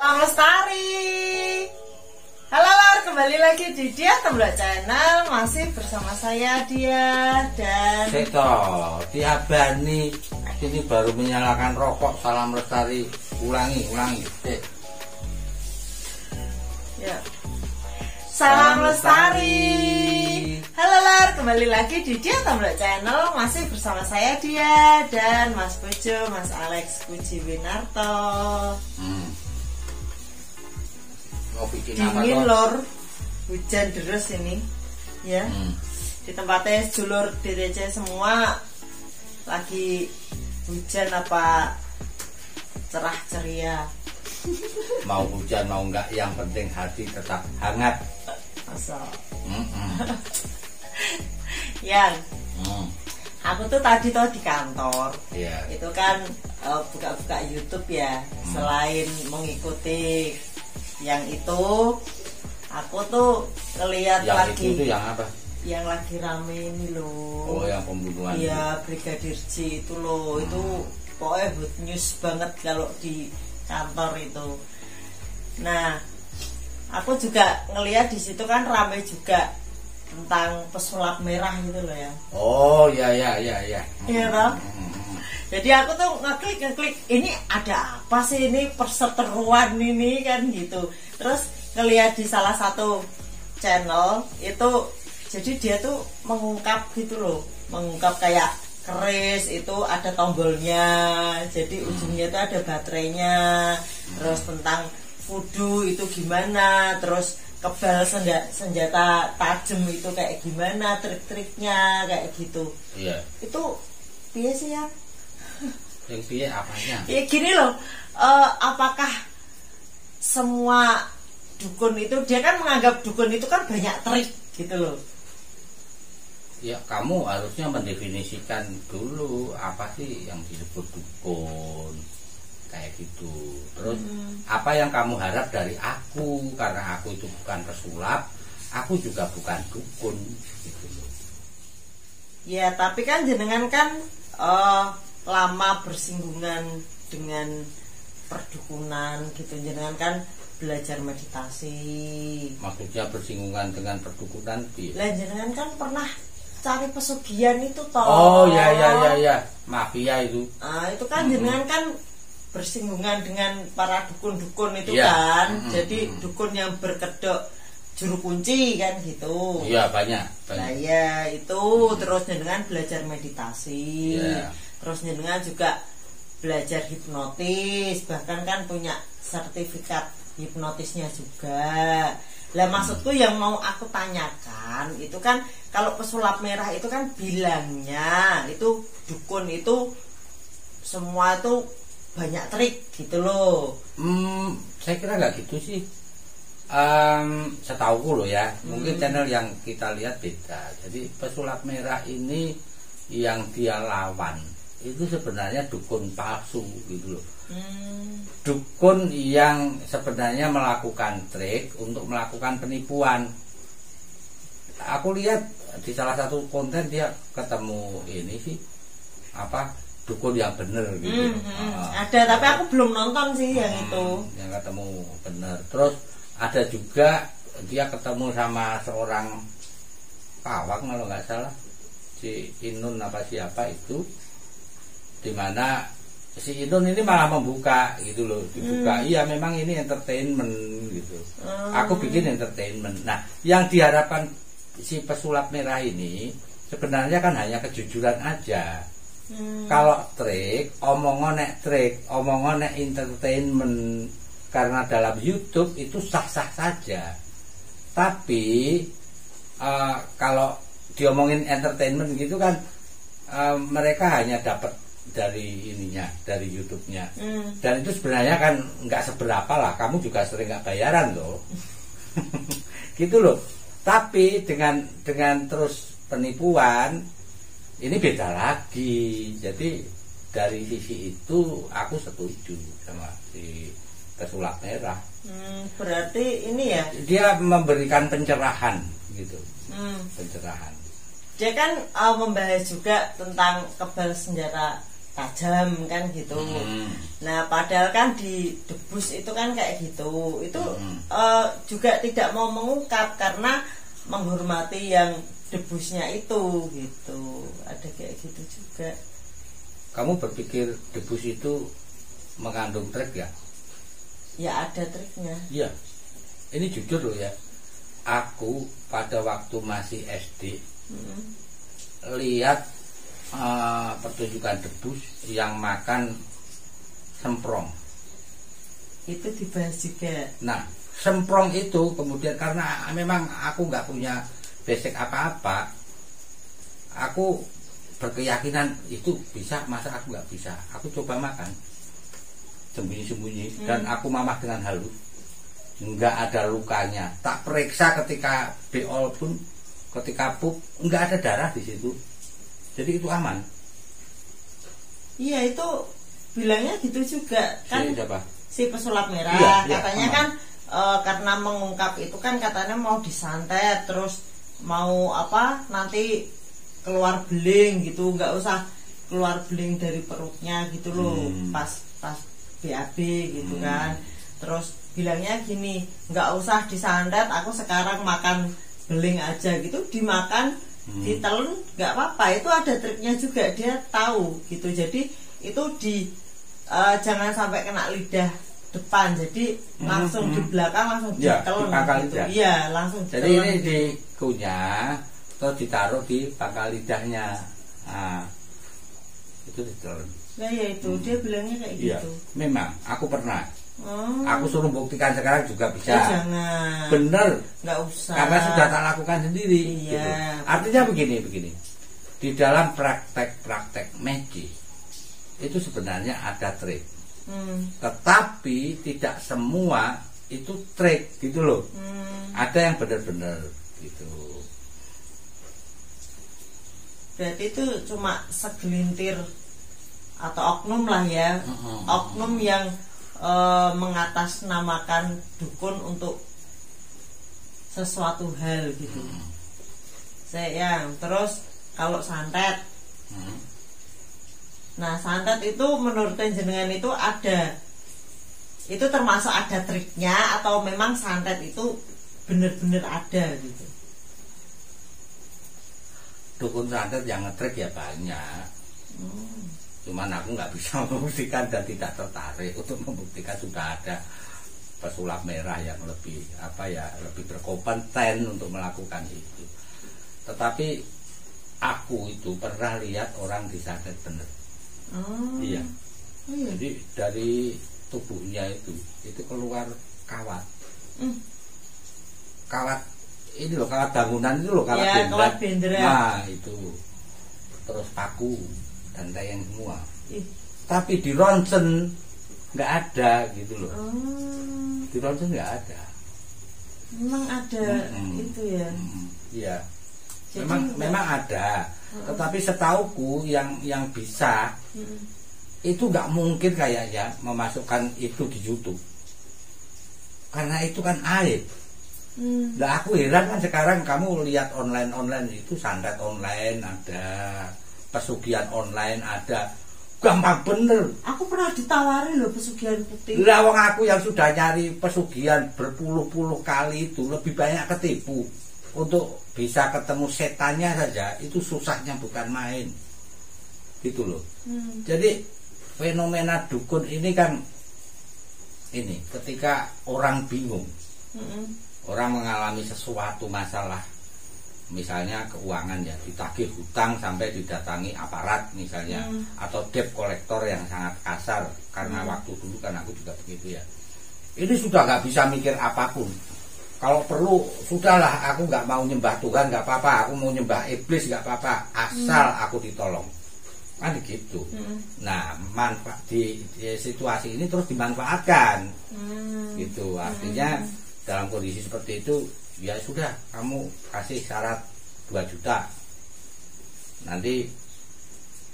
Salam Lestari. Halo lor, kembali lagi di Dia Temblak Channel. Masih bersama saya Dia dan Seto. Diabani ini baru menyalakan rokok. Salam Lestari. Ulangi. Ya. Salam Lestari. Halo lor, kembali lagi di Dia Temblak Channel. Masih bersama saya Dia dan Mas Pujo, Mas Alex Puji Winarto. Mau bikin Dingin apa lor, hujan deras ini ya. Di tempatnya sedulur DTC semua lagi hujan apa cerah ceria. Mau hujan mau enggak, yang penting hati tetap hangat. Asal yang aku tuh tadi di kantor. Iya. Itu kan buka-buka YouTube ya. Selain mengikuti yang itu, aku tuh ngeliat Yang lagi itu yang apa? yang lagi rame ini loh. Oh, yang pembunuhan. Iya, Brigadir J itu loh. Itu pokoknya hot news banget kalau di kantor itu. Nah, aku juga ngeliat di situ kan rame juga tentang pesulap merah gitu loh ya. Oh, iya. Iya toh? Jadi aku tuh ngeklik ini ada apa sih ini perseteruan ini kan gitu. Terus ngeliat di salah satu channel itu, jadi dia tuh mengungkap gitu loh, mengungkap kayak keris itu ada tombolnya, jadi ujungnya itu ada baterainya. Terus tentang voodoo itu gimana, terus kebal senjata tajam itu kayak gimana, trik-triknya kayak gitu. Iya. Itu biasa sih ya. Yang piye apanya? Ya gini loh, apakah semua dukun itu, dia kan menganggap dukun itu kan banyak trik gitu loh. Ya, kamu harusnya mendefinisikan dulu apa sih yang disebut dukun kayak gitu. Terus apa yang kamu harap dari aku, karena aku itu bukan pesulap, aku juga bukan dukun gitu loh. Ya tapi kan jenengan kan lama bersinggungan dengan perdukunan gitu, jenengan kan belajar meditasi. Maksudnya bersinggungan dengan perdukunan Lah jenengan kan pernah cari pesugihan itu toh. Oh ya, mafia itu. Itu kan jenengan kan bersinggungan dengan para dukun-dukun itu Iya. kan. Jadi dukun yang berkedok juru kunci kan gitu. Iya, banyak. Nah ya itu terus jenengan belajar meditasi. Iya. Terus jenengan juga belajar hipnotis, bahkan kan punya sertifikat hipnotisnya juga. Lah maksudku yang mau aku tanyakan itu kan, kalau pesulap merah itu kan bilangnya itu dukun itu semua itu banyak trik gitu loh. Saya kira nggak gitu sih. Setauku loh ya, mungkin channel yang kita lihat beda. Jadi pesulap merah ini yang dia lawan itu sebenarnya dukun palsu gitu loh. Dukun yang sebenarnya melakukan trik untuk melakukan penipuan. Aku lihat di salah satu konten dia ketemu ini sih apa, dukun yang bener gitu. Ada, tapi aku belum nonton sih yang itu. Yang ketemu bener. Terus ada juga dia ketemu sama seorang pawang kalau nggak salah, si Inun apa siapa itu, dimana si Inun ini malah membuka gitu loh, dibuka. Iya memang ini entertainment gitu. Aku bikin entertainment. Nah yang diharapkan si pesulap merah ini sebenarnya kan hanya kejujuran aja. Kalau trik, omongan nek entertainment, karena dalam YouTube itu sah-sah saja. Tapi kalau diomongin entertainment gitu kan, mereka hanya dapat dari ininya, dari YouTube-nya. Dan itu sebenarnya kan nggak seberapa lah. Kamu juga sering nggak bayaran loh. Gitu loh. Tapi dengan terus penipuan ini beda lagi. Jadi dari sisi itu aku setuju sama si pesulap merah. Berarti ini ya, Dia memberikan pencerahan gitu. Pencerahan. dia kan membahas juga tentang kebal senjata tajam kan gitu. Nah padahal kan di debus itu kan kayak gitu. Itu juga tidak mau mengungkap karena menghormati yang debusnya itu gitu. Ada kayak gitu juga. Kamu berpikir debus itu mengandung trik ya? Ya ada triknya. Iya. Ini jujur loh ya. Aku pada waktu masih SD lihat pertunjukan debus yang makan semprong. Itu dibahas juga. Nah, semprong itu kemudian karena memang aku nggak punya basic apa-apa, aku berkeyakinan itu bisa, masa aku nggak bisa. Aku coba makan sembunyi-sembunyi dan aku mamah dengan halus, nggak ada lukanya. Tak periksa ketika beol pun, ketika pup nggak ada darah di situ, jadi itu aman. Iya itu bilangnya gitu juga kan. Si pesulap merah katanya aman. Kan karena mengungkap itu kan katanya mau disantet terus mau apa nanti keluar beling gitu, nggak usah keluar beling dari perutnya gitu loh pas BAB gitu kan. Terus bilangnya gini, nggak usah disantet, aku sekarang makan beling aja gitu, dimakan ditelan nggak apa-apa. Itu ada triknya juga, dia tahu gitu. Jadi itu jangan sampai kena lidah depan, jadi langsung di belakang langsung ditelan gitu. Iya langsung ditelan. Jadi ini dikunyah terus ditaruh di pangkal lidahnya. Nah, itu ditelan. Nah ya itu dia bilangnya kayak gitu. Memang aku pernah. Aku suruh buktikan sekarang juga bisa. Jangan. Bener. Nggak usah. Karena sudah tak lakukan sendiri. Iya. Gitu. Artinya begini. Di dalam praktek magic itu sebenarnya ada trik. Tetapi tidak semua itu trik gitu loh. Ada yang benar-benar gitu. Berarti itu cuma segelintir atau oknum lah ya, oknum yang mengatasnamakan dukun untuk sesuatu hal gitu. Terus kalau santet, nah santet itu menurut jenengan itu ada, itu termasuk ada triknya atau memang santet itu benar-benar ada gitu? Dukun santet yang ngetrik ya banyak. Cuman aku nggak bisa membuktikan dan tidak tertarik untuk membuktikan. Sudah ada pesulap merah yang lebih lebih berkompeten untuk melakukan itu. Tetapi aku itu pernah lihat orang disantet bener. Iya. Jadi dari tubuhnya itu keluar kawat. Kawat ini loh, kawat bangunan itu loh, kawat bendera. Nah itu terus paku dan tayang semua. Tapi di ronsen nggak ada gitu loh. Di ronsen nggak ada. Memang ada itu ya. Iya. Memang ada. Tetapi setauku yang bisa itu nggak mungkin kayaknya memasukkan itu di YouTube. Karena itu kan aib. Nah aku heran kan sekarang kamu lihat online itu santet online ada, pesugihan online ada, gampang bener. Aku pernah ditawari loh pesugihan putih. Lah wong aku yang sudah nyari pesugihan berpuluh-puluh kali itu lebih banyak ketipu. Untuk bisa ketemu setannya saja itu susahnya bukan main. Gitu loh. Jadi fenomena dukun ini kan ini ketika orang bingung. Orang mengalami sesuatu masalah, misalnya keuangan ya, ditagih hutang sampai didatangi aparat misalnya, atau debt collector yang sangat kasar, karena waktu dulu kan aku juga begitu ya. Ini sudah nggak bisa mikir apapun. Kalau perlu sudahlah, aku nggak mau nyembah Tuhan nggak apa-apa, aku mau nyembah iblis nggak apa-apa, asal aku ditolong. Kan gitu. Nah manfaat di situasi ini terus dimanfaatkan, gitu. Artinya dalam kondisi seperti itu ya sudah, kamu kasih syarat 2 juta, nanti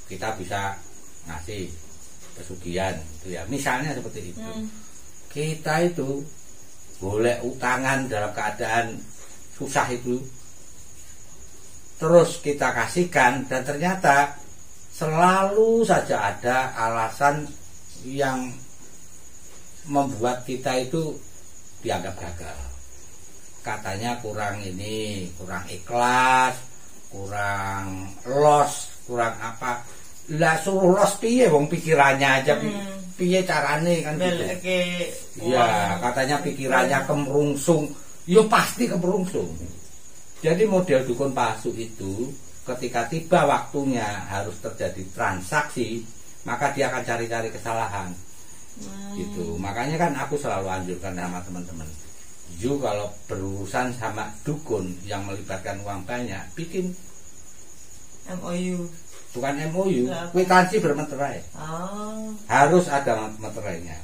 kita bisa ngasih pesugihan itu ya, misalnya seperti itu. Kita itu boleh utangan dalam keadaan susah itu, terus kita kasihkan dan ternyata selalu saja ada alasan yang membuat kita itu dianggap gagal. Katanya kurang ini, kurang ikhlas, kurang los, kurang apa. Lah suruh los piye wong pikirannya aja piye carane kan gitu. Iya, katanya pikirannya kemerungsung. Ya pasti kemerungsung. Jadi model dukun palsu itu ketika tiba waktunya harus terjadi transaksi, maka dia akan cari-cari kesalahan. Gitu. Makanya kan aku selalu anjurkan sama teman-teman. Kalau berurusan sama dukun yang melibatkan uang banyak, bikin MOU. Bukan MOU, kwitansi bermeterai. Harus ada meterainya.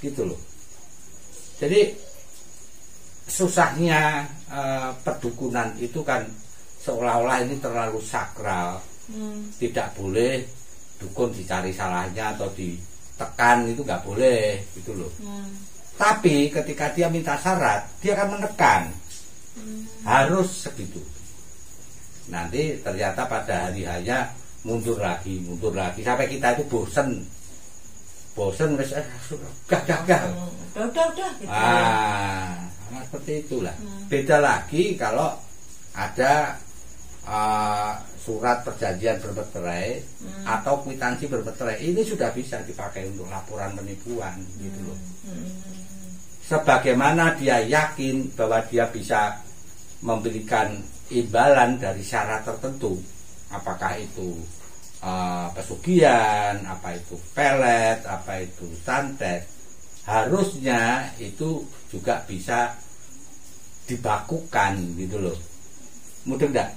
Gitu loh. Jadi susahnya perdukunan itu kan seolah-olah ini terlalu sakral. Tidak boleh dukun dicari salahnya atau ditekan, itu nggak boleh gitu loh. Tapi ketika dia minta syarat, dia akan menekan. Harus segitu. Nanti ternyata pada hari hanya mundur lagi sampai kita itu bosen wis gah. Udah gitu. Nah, seperti itulah. Beda lagi kalau ada surat perjanjian bermeterai atau kwitansi bermeterai. Ini sudah bisa dipakai untuk laporan penipuan gitu loh. Sebagaimana dia yakin bahwa dia bisa memberikan imbalan dari syarat tertentu, apakah itu pesugihan, apa itu pelet, apa itu santet, harusnya itu juga bisa dibakukan gitu loh. Mudah enggak?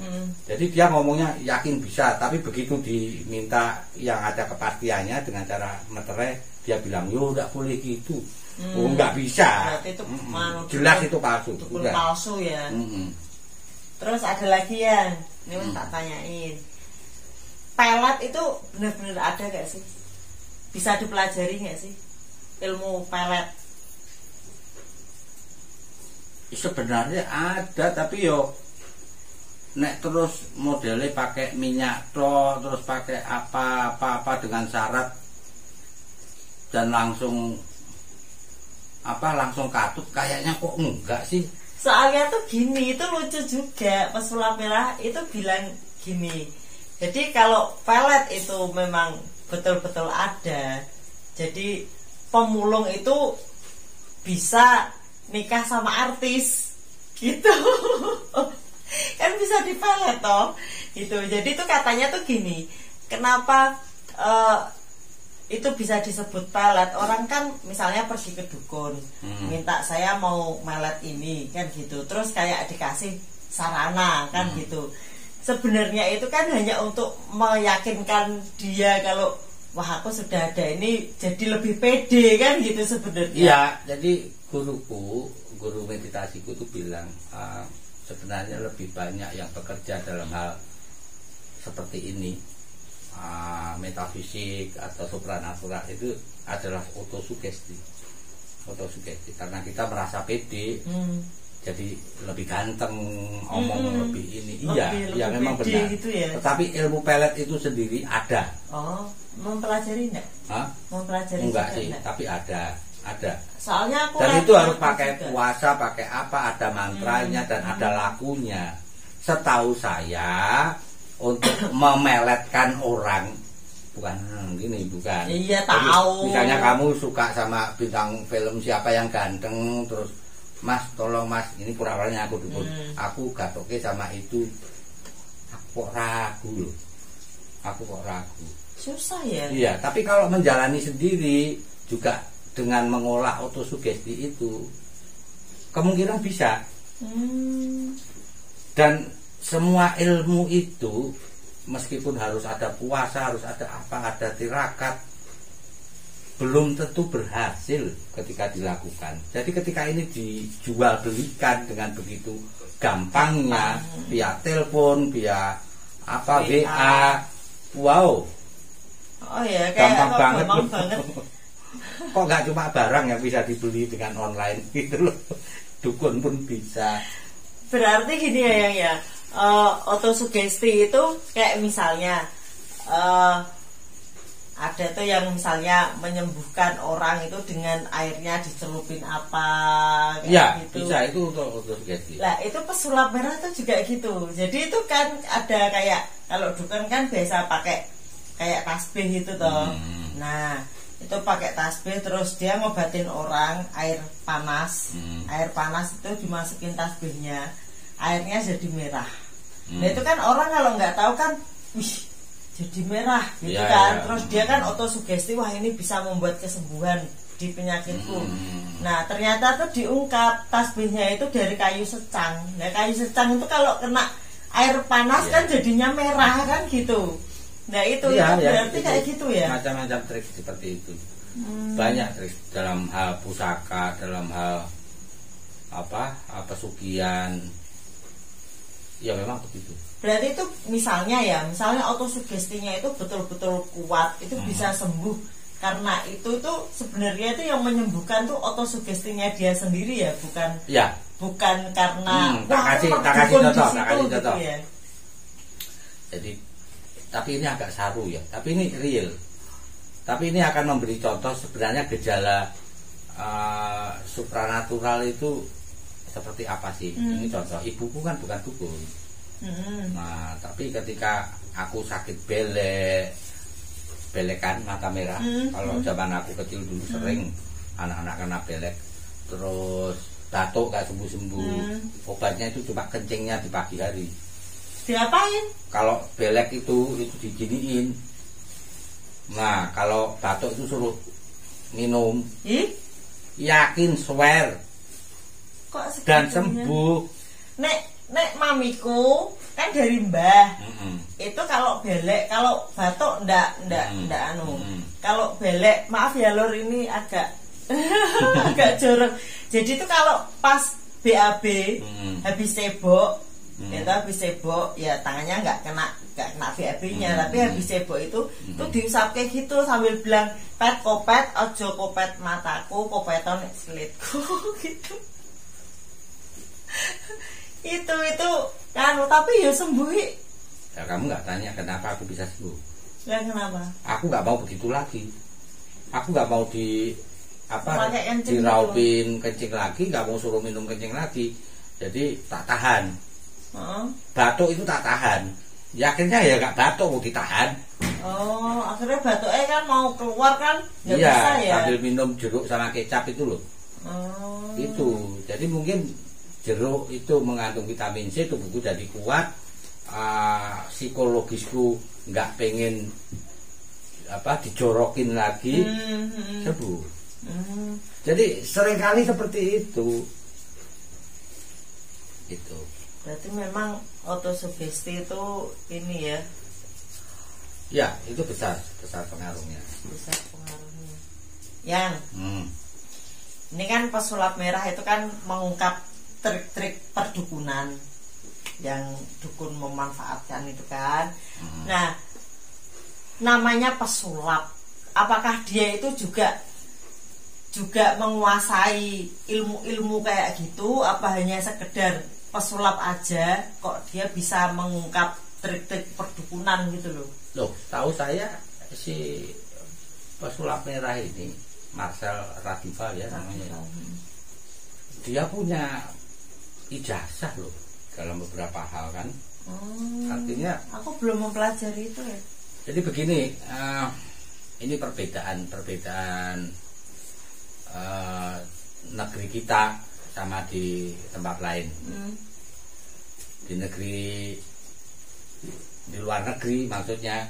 Jadi dia ngomongnya yakin bisa, tapi begitu diminta yang ada kepastiannya dengan cara meterai, dia bilang yo enggak boleh gitu. Oh enggak bisa. Berarti itu jelas itu palsu. Udah palsu ya. Terus ada lagi yang ini tak tanyain. Pelet itu benar-benar ada gak sih? Bisa dipelajari gak sih ilmu pelet? Sebenarnya ada, tapi yo nek terus modelnya pakai minyak terus pakai apa dengan syarat dan langsung katut, kayaknya kok enggak sih. Soalnya tuh gini, itu lucu juga pas Sulap Merah itu bilang gini. Jadi kalau pelet itu memang betul-betul ada. Jadi pemulung itu bisa nikah sama artis gitu. Kan bisa dipelet toh gitu. Jadi tuh katanya tuh gini, kenapa itu bisa disebut pelet? Orang kan misalnya pergi ke dukun, minta saya mau melet ini kan gitu, terus kayak dikasih sarana kan gitu. Sebenarnya itu kan hanya untuk meyakinkan dia kalau wah aku sudah ada ini, jadi lebih pede kan gitu sebenarnya. Iya, jadi guru meditasiku tuh bilang sebenarnya lebih banyak yang bekerja dalam hal seperti ini, metafisik atau supranatural, itu adalah autosugesti karena kita merasa pede. Jadi lebih ganteng, omong lebih ini. Iya, memang benar. Gitu ya? Tetapi ilmu pelet itu sendiri ada. Mempelajari enggak? Mempelajari enggak sih, enggak? Tapi ada. Soalnya aku dan itu harus pakai puasa, pakai apa, ada mantranya dan ada lakunya. Setahu saya untuk memeletkan orang bukan. Iya, tahu. Jadi, misalnya kamu suka sama bintang film siapa yang ganteng, terus Mas, tolong Mas, ini pura-puranya aku dukun. Aku gatoke sama itu. Aku kok ragu. Susah ya? Iya, tapi kalau menjalani sendiri juga dengan mengolah autosugesti itu kemungkinan bisa. Dan semua ilmu itu meskipun harus ada puasa, harus ada apa, ada tirakat, belum tentu berhasil ketika dilakukan. Jadi ketika ini dijual belikan dengan begitu gampangnya, via telepon, via apa WA, wow. Oh ya, kayak gampang banget. Kok nggak cuma barang yang bisa dibeli dengan online gitu loh, dukun pun bisa. Berarti gini ya, autosugesti itu kayak misalnya ada tuh yang misalnya menyembuhkan orang itu dengan airnya dicelupin apa kayak Ya, gitu. bisa itu untuk sugesti. Lah itu pesulap merah itu juga gitu. Jadi itu kan ada kayak kalau dukun kan biasa pakai kayak tasbih itu toh. Nah itu pakai tasbih terus dia ngobatin orang air panas. Air panas itu dimasukin tasbihnya, airnya jadi merah. Nah itu kan orang kalau nggak tahu kan, wih jadi merah gitu Ya, kan. ya. Terus dia kan otosugesti, wah ini bisa membuat kesembuhan di penyakitku. Nah ternyata tuh diungkap tasbihnya itu dari kayu secang. Nah kayu secang itu kalau kena air panas kan jadinya merah kan gitu. Nah itu berarti itu kayak gitu ya. Macam-macam trik seperti itu. Banyak trik dalam hal pusaka, dalam hal pesugihan. Ya memang begitu. Berarti itu misalnya autosugestinya itu betul-betul kuat, itu bisa sembuh karena itu tuh sebenarnya itu yang menyembuhkan tuh autosugestinya dia sendiri ya, bukan karena tak kasih contoh. Ya. Jadi tapi ini agak saru ya, tapi ini real. Tapi ini akan memberi contoh sebenarnya gejala supranatural itu seperti apa sih. Ini contoh, ibuku kan bukan dukun. Nah tapi ketika aku sakit belekan mata merah, kalau zaman aku kecil dulu sering anak-anak kena belek, terus batuk gak sembuh-sembuh, obatnya itu cuma kencingnya di pagi hari. Diapain? Kalau belek itu diginiin. Nah kalau batuk itu suruh minum. Yakin, swear. Kok dan sembuh. Nek mamiku kan dari mbah. Itu kalau belek, kalau batuk ndak anu. Kalau belek, maaf ya lor ini agak agak jorok. Jadi itu kalau pas BAB habis cebok, ya tangannya nggak kena BAB-nya, tapi habis cebok itu diusap kayak gitu sambil bilang pet kopet, ojo kopet mataku, kopeton selitku gitu. itu kan, tapi ya sembuh. Ya kamu nggak tanya kenapa aku bisa sembuh? Ya kenapa? Aku nggak mau begitu lagi. Aku nggak mau kencing diraupin kencing lagi, nggak mau suruh minum kencing lagi. Jadi tak tahan. Batuk itu tak tahan. Ya akhirnya ya nggak batuk, mau ditahan. Oh, akhirnya batuknya kan mau keluar kan nggak bisa ya? Sambil minum jeruk sama kecap itu loh. Itu. Jadi mungkin jeruk itu mengandung vitamin C, tubuhku jadi kuat, psikologisku nggak pengen dijorokin lagi, sembuh. Jadi seringkali seperti itu. Berarti memang autosugesti itu ini ya? Ya, itu besar pengaruhnya. Besar pengaruhnya. Yang ini kan pesulap merah itu kan mengungkap trik-trik perdukunan yang dukun memanfaatkan itu kan. Nah, namanya pesulap, apakah dia itu juga menguasai ilmu-ilmu kayak gitu, apa hanya sekedar pesulap aja kok dia bisa mengungkap trik-trik perdukunan gitu loh? Loh, tahu saya si pesulap merah ini Marcel Radival ya namanya. Dia punya ijazah loh dalam beberapa hal kan. Artinya aku belum mempelajari itu ya. Jadi begini, ini perbedaan negeri kita sama di tempat lain. Di luar negeri maksudnya,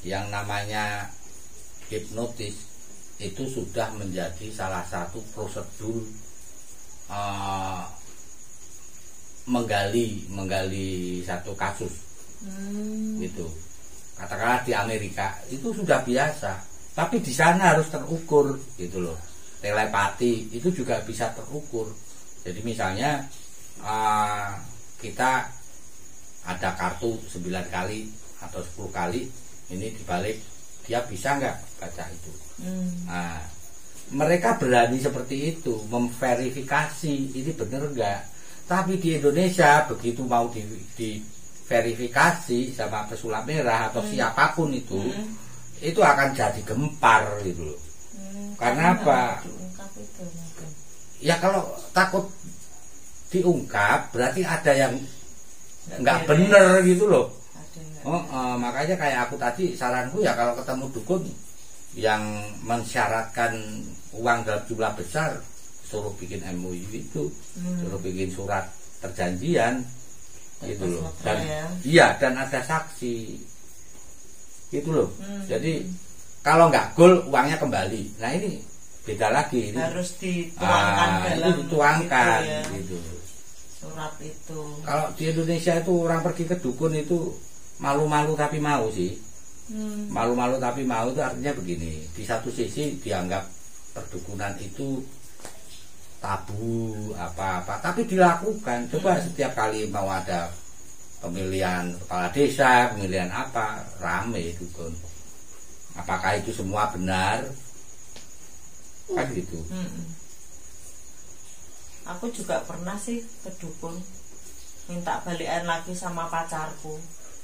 yang namanya hipnotis itu sudah menjadi salah satu prosedur menggali satu kasus gitu. Katakanlah di Amerika itu sudah biasa, tapi di sana harus terukur gitu loh. Telepati itu juga bisa terukur. Jadi misalnya kita ada kartu 9 kali atau 10 kali, ini dibalik dia bisa nggak baca itu. Nah, mereka berani seperti itu memverifikasi ini benar nggak. Tapi di Indonesia begitu mau diverifikasi sama pesulap merah atau siapapun itu akan jadi gempar gitu loh. Karena apa? Ya kalau takut diungkap berarti ada yang nggak bener gitu loh. Makanya kayak aku tadi saranku ya kalau ketemu dukun yang mensyaratkan uang dalam jumlah besar, suruh bikin MOU itu, suruh bikin surat perjanjian gitu loh. Dan iya, dan ada saksi gitu loh. Jadi kalau nggak gol uangnya kembali. Nah ini beda lagi. Ini harus dituangkan dalam itu dituangkan gitu, ya. Gitu. Surat itu. Kalau di Indonesia itu orang pergi ke dukun itu malu-malu tapi mau sih. Malu-malu tapi mau itu artinya begini. Di satu sisi dianggap perdukunan itu tabu apa-apa, tapi dilakukan. Coba setiap kali mau ada pemilihan kepala desa, pemilihan apa, rame dukun. Apakah itu semua benar? Kan gitu. Aku juga pernah sih ke dukun, minta balikan lagi sama pacarku.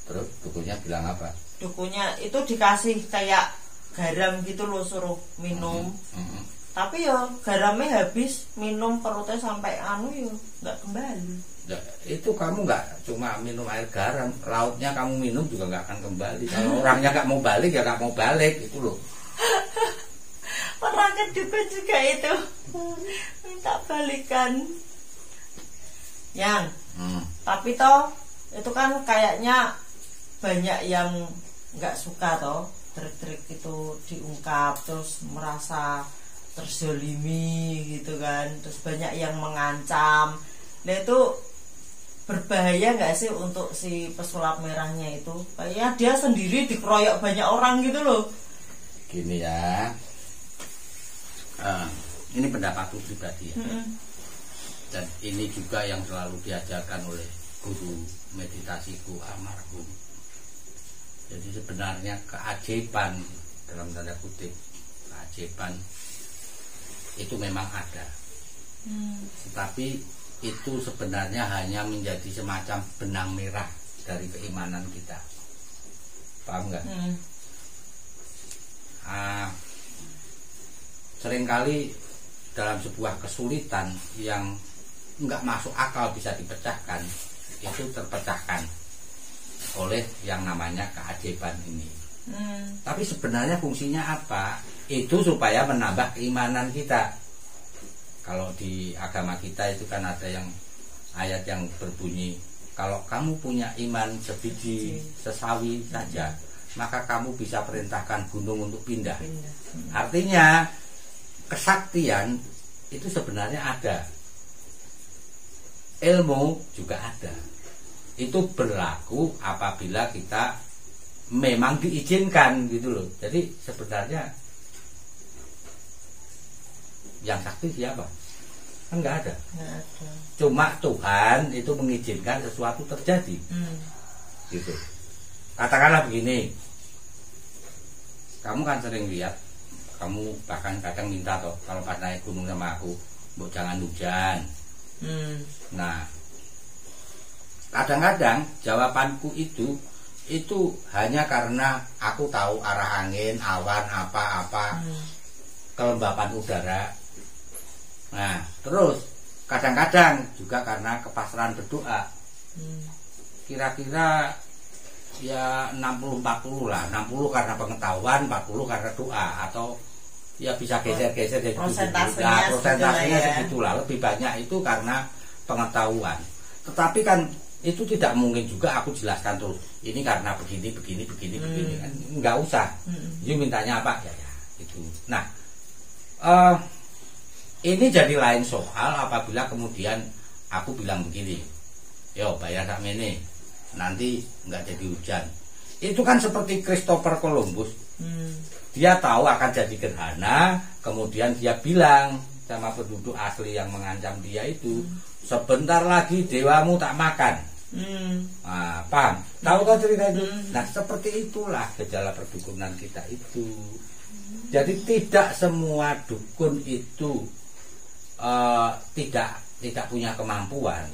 Terus dukunnya bilang apa? Dukunnya itu dikasih kayak garam gitu loh, suruh minum. Tapi ya garamnya habis, minum perutnya sampai ya nggak kembali. Ya, itu kamu nggak cuma minum air garam, lautnya kamu minum juga nggak akan kembali. Kalau orangnya nggak mau balik ya nggak mau balik itu loh. Pernah ke dukun juga itu, minta balikan. Tapi toh itu kan kayaknya banyak yang nggak suka toh trik-trik itu diungkap, terus merasa terzolimi gitu kan, terus banyak yang mengancam. Nah itu berbahaya nggak sih untuk si pesulap merahnya itu? Kayaknya dia sendiri dikeroyok banyak orang gitu loh. Gini ya, ini pendapatku pribadi ya. Dan ini juga yang selalu diajarkan oleh guru meditasiku almarhum. Jadi sebenarnya keajaiban dalam tanda kutip, keajaiban itu memang ada. Tetapi itu sebenarnya hanya menjadi semacam benang merah dari keimanan kita. Paham nggak? Seringkali dalam sebuah kesulitan yang nggak masuk akal bisa dipecahkan, itu terpecahkan oleh yang namanya keajaiban ini. Tapi sebenarnya fungsinya apa? Itu supaya menambah keimanan kita. Kalau di agama kita itu kan ada yang ayat yang berbunyi, kalau kamu punya iman sebiji sesawi saja, maka kamu bisa perintahkan gunung untuk pindah. Artinya kesaktian itu sebenarnya ada, ilmu juga ada. Itu berlaku apabila kita memang diizinkan gitu loh. Jadi sebenarnya yang sakti siapa? Kan nggak ada. Cuma Tuhan itu mengizinkan sesuatu terjadi. Gitu. Katakanlah begini, kamu kan sering lihat, kamu bahkan kadang minta toh kalau pas naik gunung sama aku, "Mbok jangan hujan." Nah, kadang-kadang jawabanku itu hanya karena aku tahu arah angin, awan, apa-apa, kelembapan udara. Nah, terus kadang-kadang juga karena kepasrahan berdoa. Kira-kira ya 60-40 lah. 60 karena pengetahuan, 40 karena doa, atau ya bisa geser-geser dari prosentasenya segitulah. Lebih banyak itu karena pengetahuan. Tetapi kan itu tidak mungkin juga aku jelaskan terus. Ini karena begini kan. Enggak usah. You mintanya apa? Ya itu. Nah, ini jadi lain soal apabila kemudian aku bilang begini, yo bayar sak mene, nanti nggak jadi hujan. Itu kan seperti Christopher Columbus. Dia tahu akan jadi gerhana, kemudian dia bilang sama penduduk asli yang mengancam dia itu, sebentar lagi dewamu tak makan. Nah, paham? Tahu kan cerita itu? Nah, seperti itulah gejala perdukunan kita itu. Jadi tidak semua dukun itu tidak punya kemampuan.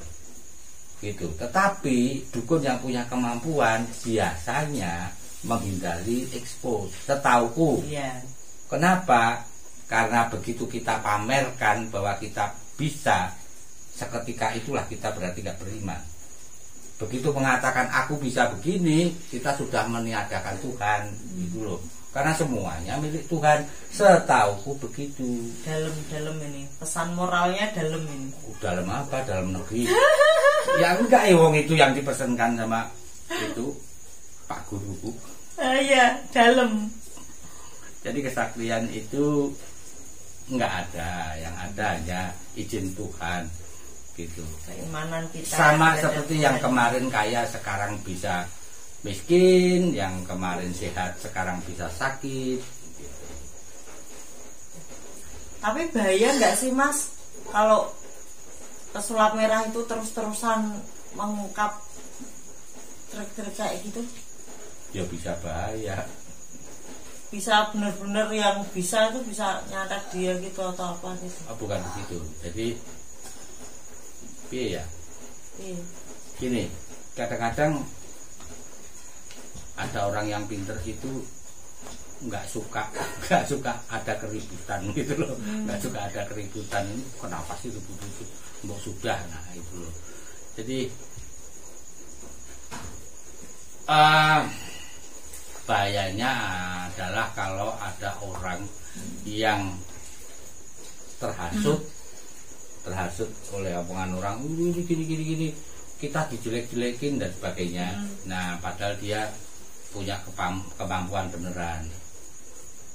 gitu. Tetapi dukun yang punya kemampuan biasanya menghindari expose, setauku. Iya. Kenapa? Karena begitu kita pamerkan bahwa kita bisa, seketika itulah kita berarti gak beriman. Begitu mengatakan aku bisa begini, kita sudah meniadakan Tuhan, gitu loh. Karena semuanya milik Tuhan, setauku begitu. Dalam ini pesan moralnya dalam ini. Dalam apa? Dalam negeri. Ya enggak, wong itu yang dipesankan sama itu Pak Guruku. Iya, dalam. Jadi kesaktian itu enggak ada, yang ada hanya izin Tuhan, gitu. Keimanan kita. Sama seperti yang kemarin kaya sekarang bisa miskin, yang kemarin sehat sekarang bisa sakit. Tapi bahaya nggak sih Mas kalau pesulap merah itu terus-terusan mengungkap trik-trik kayak gitu? Ya bisa bahaya. Bisa benar-benar yang bisa itu bisa nyatet dia gitu atau apa gitu? Oh, bukan begitu. Jadi piye ya? Iya. Gini, kadang-kadang ada orang yang pinter itu nggak suka ada keributan gitu loh, nggak suka ada keributan. Ini kenapa sih ribut-ribut? Mbok sudah, nah itu loh. Jadi bahayanya adalah kalau ada orang yang terhasut oleh omongan orang, ini gini, kita dijelek-jelekin dan sebagainya. Nah, padahal dia punya kemampuan beneran.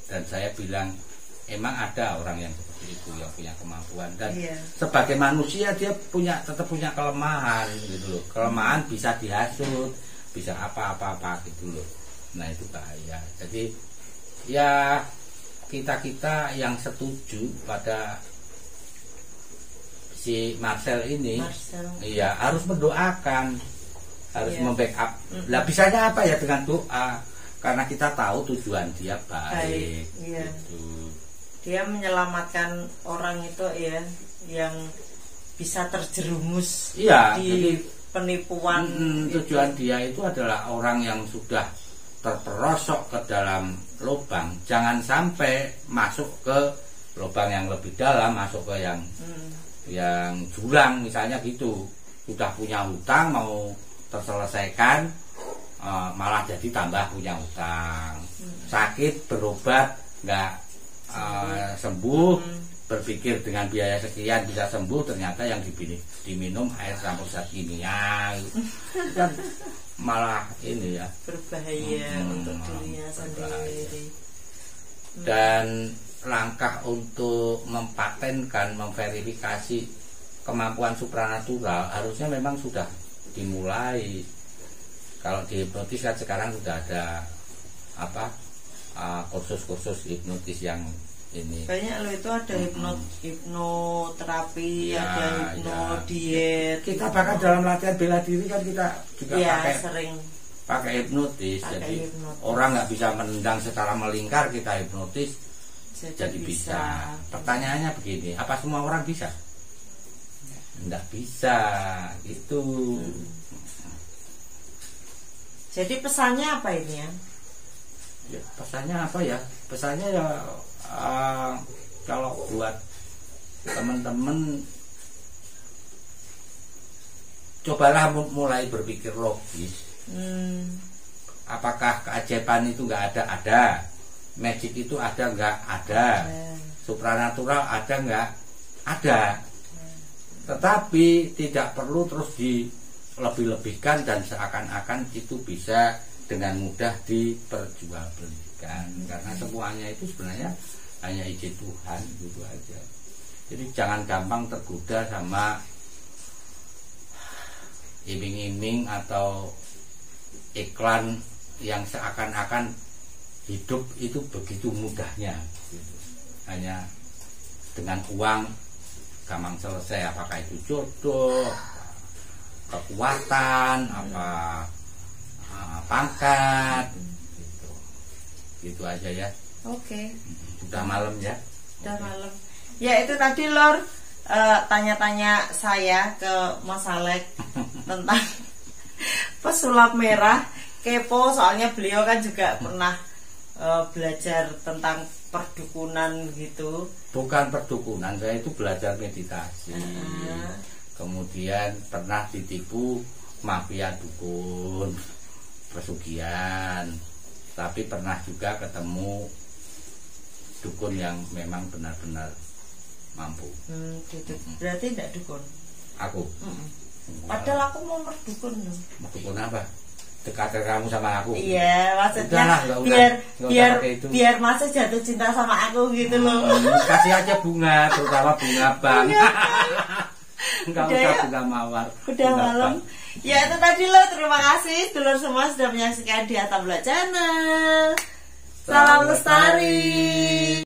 Dan saya bilang emang ada orang yang seperti itu yang punya kemampuan, dan sebagai manusia dia tetap punya kelemahan gitu loh. Kelemahan bisa dihasut, bisa apa-apa gitu loh. Nah, itu bahaya. Jadi ya kita yang setuju pada si Marcel ini, iya harus mendoakan, harus membackup. Lah bisanya apa ya dengan doa? Karena kita tahu tujuan dia baik. Iya. Gitu. Dia menyelamatkan orang itu ya, yang bisa terjerumus di jadi, penipuan. Tujuan dia itu adalah orang yang sudah terperosok ke dalam lubang, jangan sampai masuk ke lubang yang lebih dalam, masuk ke yang jurang misalnya gitu. Sudah punya hutang mau terselesaikan, malah jadi tambah punya hutang. Sakit berobat nggak sembuh, berpikir dengan biaya sekian bisa sembuh, ternyata yang diminum air campur zat kimia, kan malah ini ya berbahaya untuk dirinya sendiri. Dan langkah untuk mempatenkan, memverifikasi kemampuan supranatural harusnya memang sudah dimulai. Kalau di hipnotis kan sekarang sudah ada kursus-kursus hipnotis yang ini. Kayaknya lo itu ada hipnoterapi, ada hipnodiet. Kita bahkan dalam latihan bela diri kan kita juga pakai hipnotis. Jadi orang nggak bisa menendang secara melingkar, kita hipnotis jadi bisa. Pertanyaannya begini, apa semua orang bisa? Nggak bisa, itu. Jadi pesannya apa ini ya? Ya, pesannya apa ya? Pesannya ya kalau buat teman-teman, cobalah mulai berpikir logis. Apakah keajaiban itu nggak ada? Ada. Magic itu ada nggak? Ada. Supranatural ada nggak? Ada. Tetapi tidak perlu terus dilebih-lebihkan dan seakan-akan itu bisa dengan mudah diperjualbelikan, karena semuanya itu sebenarnya hanya izin Tuhan, gitu aja. Jadi jangan gampang tergoda sama iming-iming atau iklan yang seakan-akan hidup itu begitu mudahnya, gitu. Hanya dengan uang gampang selesai, apakah itu jodoh, kekuatan, pangkat, gitu aja ya. Oke. Udah malam ya. Udah malam. Ya itu tadi Lor, tanya-tanya saya ke Mas Alek. tentang pesulap merah. Kepo soalnya beliau kan juga pernah belajar tentang perdukunan gitu. Bukan perdukunan, saya itu belajar meditasi. Kemudian pernah ditipu mafia dukun, pesugihan. Tapi pernah juga ketemu dukun yang memang benar-benar mampu. Gitu. Berarti tidak dukun. Aku. Padahal aku mau berdukun. Dukun apa? Dekat kamu sama aku. Iya, maksudnya Udahlah, biar Mas jatuh cinta sama aku gitu loh. Kasih aja bunga, terutama bunga bang. Enggak usah bunga mawar. Udah malam. Ya itu tadi loh, terima kasih dulur semua sudah menyaksikan di Atta Blok Channel. Salam lestari.